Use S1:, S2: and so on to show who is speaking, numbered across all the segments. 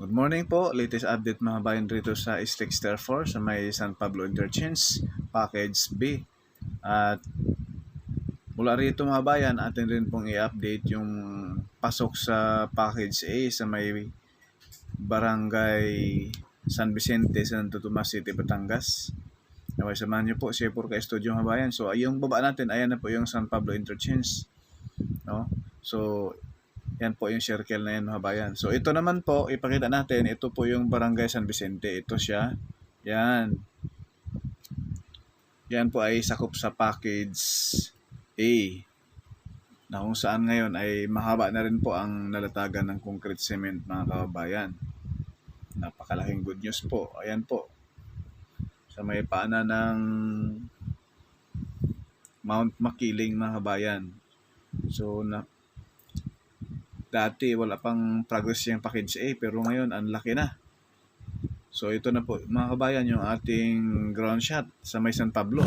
S1: Good morning po. Latest update mga bayan rito sa Star 4 sa may San Pablo Interchange, Package B. At mula rito mga bayan, atin rin pong i-update yung pasok sa Package A sa may Barangay San Vicente, Santo Tomas City, Batangas. Okay, samahan niyo po si Purka Studio mga bayan. So, yung baba natin, ayan na po yung San Pablo Interchange. No? So, yan po yung circle na yan mga bayan. So ito naman po, ipakita natin, ito po yung Barangay San Vicente. Ito siya. Yan. Yan po ay sakop sa Package A. Na kung saan ngayon ay mahaba na rin po ang nalatagan ng concrete cement mga kababayan. Napakalaking good news po. Ayan po. Sa may paanan ng Mount Makiling mga kabayan. So dati wala pang progress yung Package A pero ngayon ang laki na. So ito na po mga kabayan yung ating ground shot sa may San Pablo.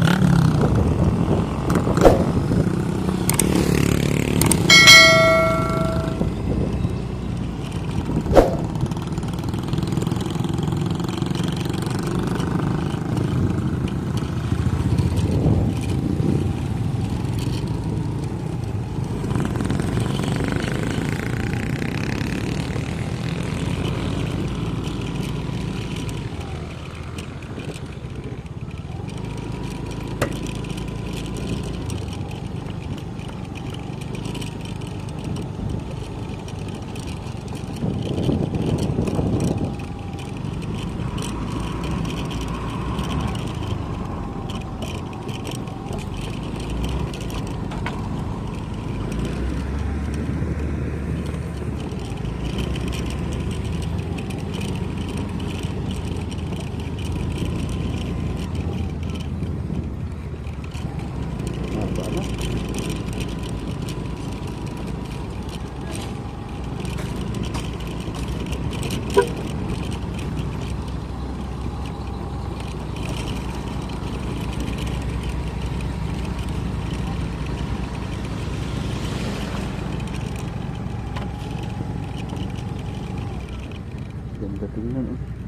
S1: Ganda tingnan oh.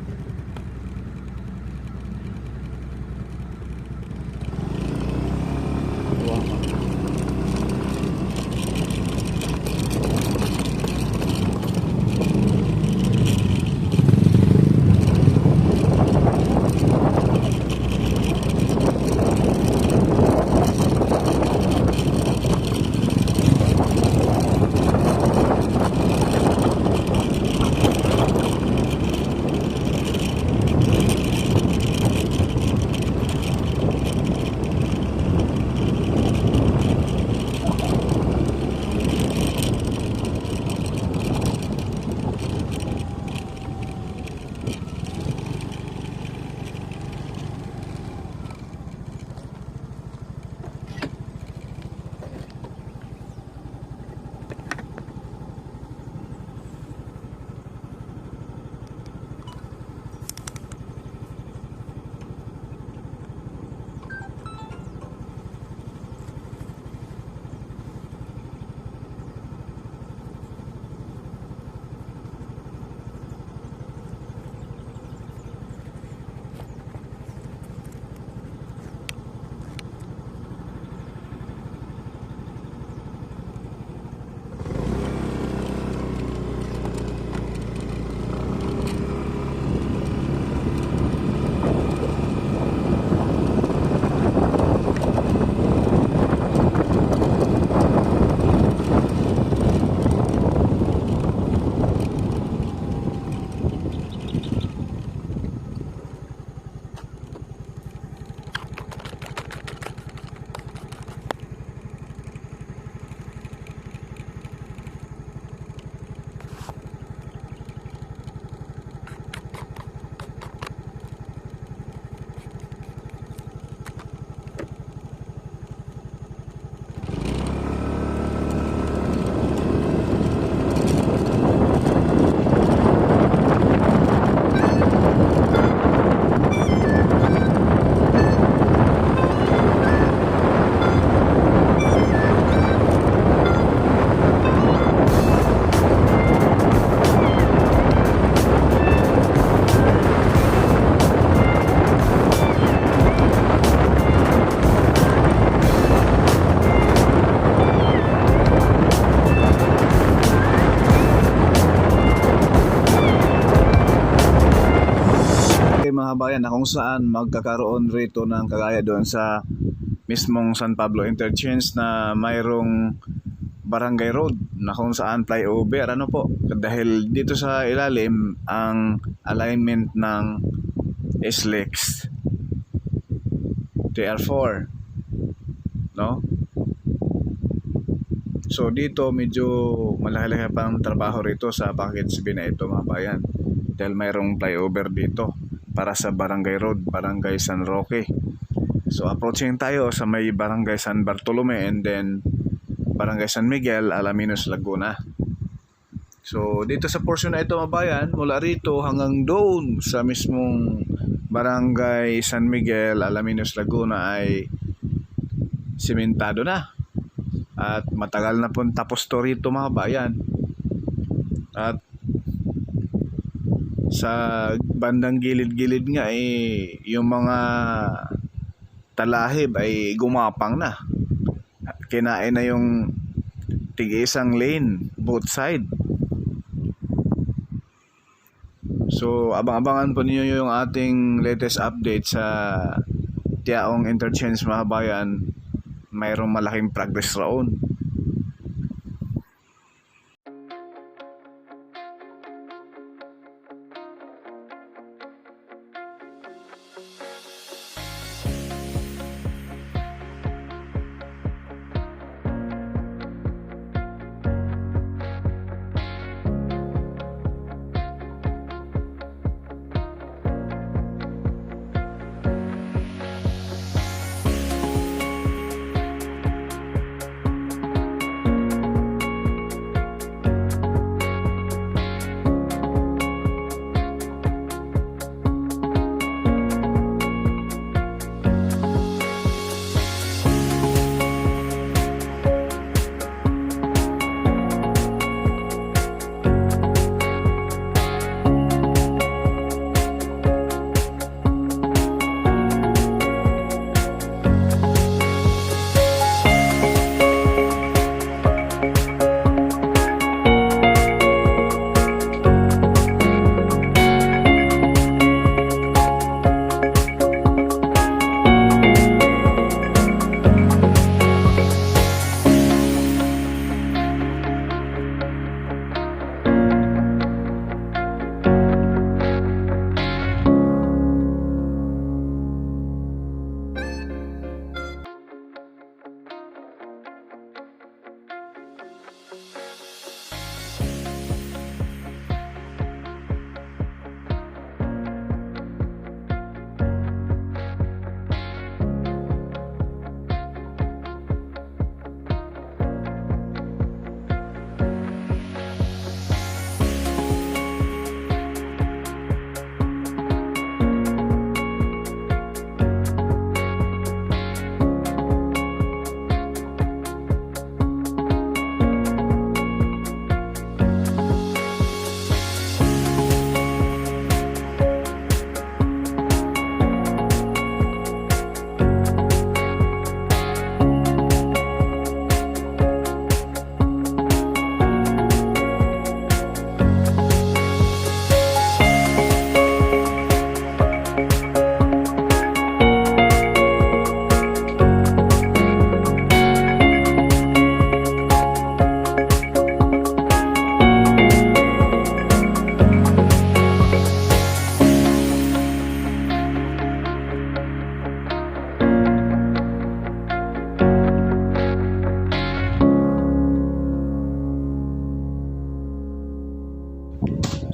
S1: mga bayan na kung saan magkakaroon rito ng kagaya doon sa mismong San Pablo Interchange na mayroong barangay road na kung saan flyover dahil dito sa ilalim ang alignment ng SLEX TR4, no? So dito medyo malaki pang trabaho rito sa package B na ito mga bayan dahil mayroong flyover dito para sa barangay road, barangay San Roque. So approaching tayo sa may barangay San Bartolome and then barangay San Miguel, Alaminos, Laguna. So dito sa portion na ito mga bayan, mula rito hanggang doon sa mismong barangay San Miguel, Alaminos, Laguna ay simentado na. At matagal na pong tapos to rito mga bayan. At sa bandang gilid-gilid nga yung mga talahib ay gumapang na. Kinain na yung tig-isang lane both side. So abang-abangan po niyo yung ating latest update sa Tiaong Interchange mga bayan. Mayroong malaking progress roon.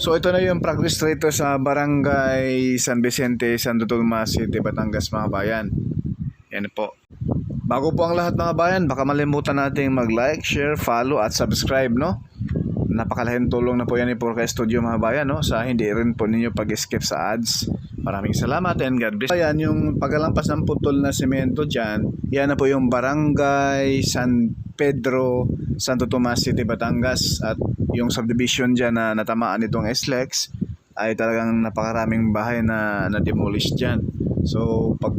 S1: So ito na yung progress rito sa Barangay San Vicente, Santo Tomas City, Batangas mga bayan. Yan po. Bago po ang lahat mga bayan, baka malimutan nating mag-like, share, follow at subscribe, no? Napakalaking tulong na po yan ni Purka Studio mga bayan, no? Sa hindi rin po ninyo pag-skip sa ads. Maraming salamat and God bless. Ayan, yung pagkalampas ng putol na semento dyan, yan na po yung Barangay San Pedro, Santo Tomas City, Batangas. At yung subdivision dyan na natamaan itong SLEX ay talagang napakaraming bahay na na-demolish dyan. So pag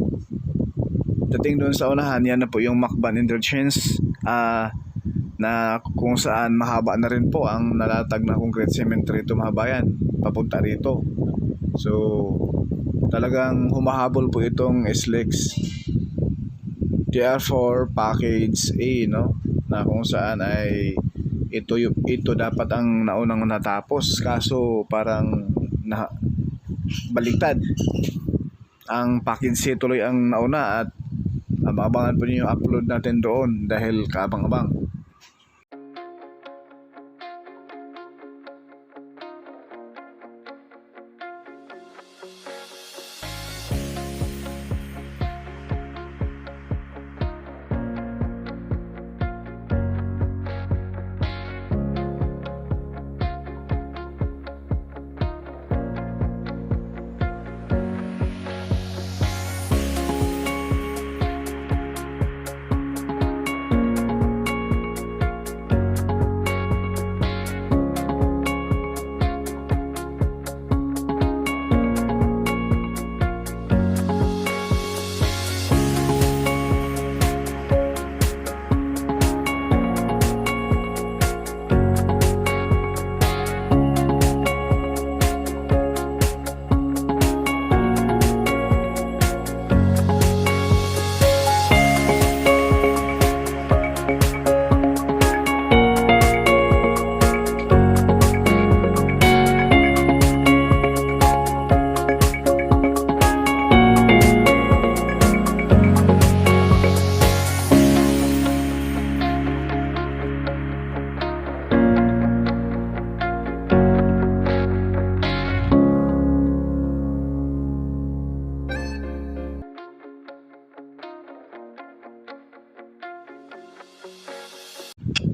S1: dating doon sa unahan, yan na po yung Macban Interchange na kung saan mahaba na rin po ang nalatag na concrete cement rito mga bayan papunta rito. So talagang humahabol po itong SLEX TR4 package A, no, na kung saan ay ito dapat ang naunang natapos, kaso parang baliktad, ang package C tuloy ang nauna at abangan po niyo yung upload natin doon dahil kaabang-abang.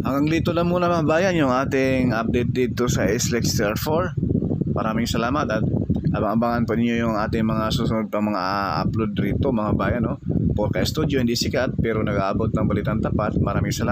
S1: Hanggang dito lang muna mga bayan yung ating update dito sa SLEX TR4. Maraming salamat at abang-abangan po niyo yung ating mga susunod pa mga upload rito mga bayan, no? Porka Studio, hindi sikat pero nag-aabot ng balitang tapat. Maraming salamat.